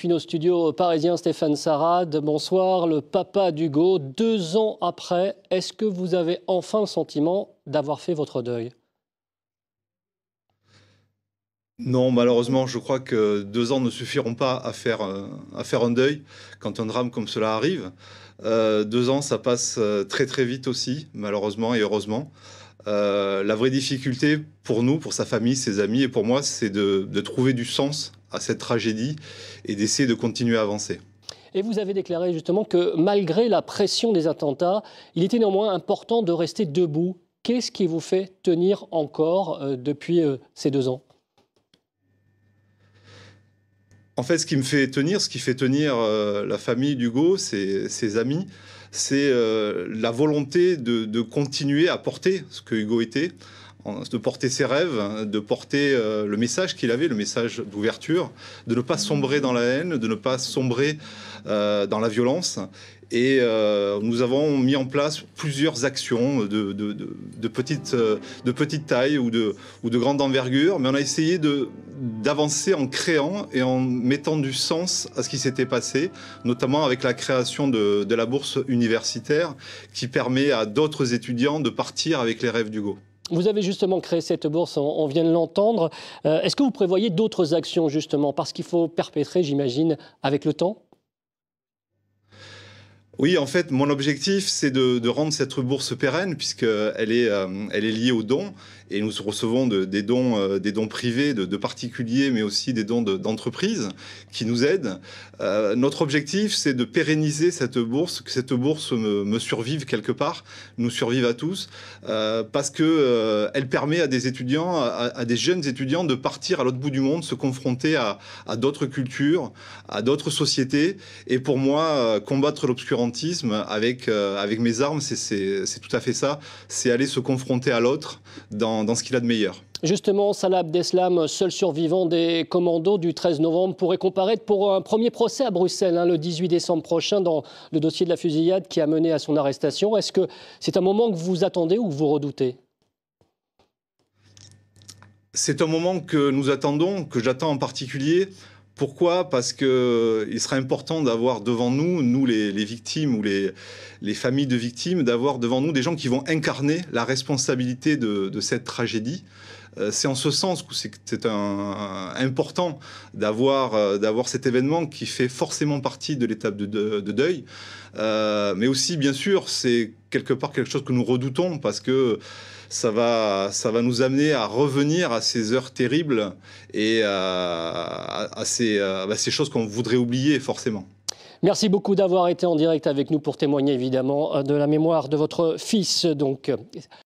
depuis nos studios parisiens, Stéphane Sarade. Bonsoir, le papa d'Hugo. 2 ans après, est-ce que vous avez enfin le sentiment d'avoir fait votre deuil ? Non, malheureusement, je crois que 2 ans ne suffiront pas à faire un deuil quand un drame comme cela arrive. 2 ans, ça passe très très vite aussi, malheureusement et heureusement. La vraie difficulté pour nous, pour sa famille, ses amis et pour moi, c'est de trouver du sens à cette tragédie et d'essayer de continuer à avancer. Et vous avez déclaré justement que malgré la pression des attentats, il était néanmoins important de rester debout. Qu'est-ce qui vous fait tenir encore depuis ces 2 ans ? En fait, ce qui fait tenir la famille d'Hugo, ses amis, c'est la volonté de continuer à porter ce que Hugo était, de porter ses rêves, de porter le message qu'il avait, le message d'ouverture, de ne pas sombrer dans la haine, de ne pas sombrer dans la violence. Et nous avons mis en place plusieurs actions de petite taille ou de grande envergure, mais on a essayé d'avancer en créant et en mettant du sens à ce qui s'était passé, notamment avec la création de la bourse universitaire qui permet à d'autres étudiants de partir avec les rêves d'Hugo. Vous avez justement créé cette bourse, on vient de l'entendre. Est-ce que vous prévoyez d'autres actions justement ? Parce qu'il faut perpétrer, j'imagine, avec le temps ? Oui, en fait, mon objectif, c'est de rendre cette bourse pérenne, puisqu'elle elle est liée aux dons. Et nous recevons des dons privés de particuliers, mais aussi des dons d'entreprises qui nous aident. Notre objectif, c'est de pérenniser cette bourse, que cette bourse me survive quelque part, nous survive à tous, parce qu'elle permet à des étudiants, à des jeunes étudiants de partir à l'autre bout du monde, se confronter à d'autres cultures, à d'autres sociétés. Et pour moi, combattre l'obscurantisme avec mes armes, c'est tout à fait ça. C'est aller se confronter à l'autre dans ce qu'il a de meilleur. Justement, Salah Abdeslam, seul survivant des commandos du 13 novembre, pourrait comparaître pour un premier procès à Bruxelles le 18 décembre prochain dans le dossier de la fusillade qui a mené à son arrestation. Est-ce que c'est un moment que vous attendez ou que vous redoutez ? C'est un moment que nous attendons, que j'attends en particulier. Pourquoi ? Parce qu'il sera important d'avoir devant nous les victimes ou les familles de victimes, d'avoir devant nous des gens qui vont incarner la responsabilité de cette tragédie. C'est en ce sens que c'est important d'avoir cet événement qui fait forcément partie de l'étape de deuil. Mais aussi, bien sûr, c'est quelque part quelque chose que nous redoutons parce que ça va nous amener à revenir à ces heures terribles et à ces choses qu'on voudrait oublier forcément. Merci beaucoup d'avoir été en direct avec nous pour témoigner évidemment de la mémoire de votre fils. Donc,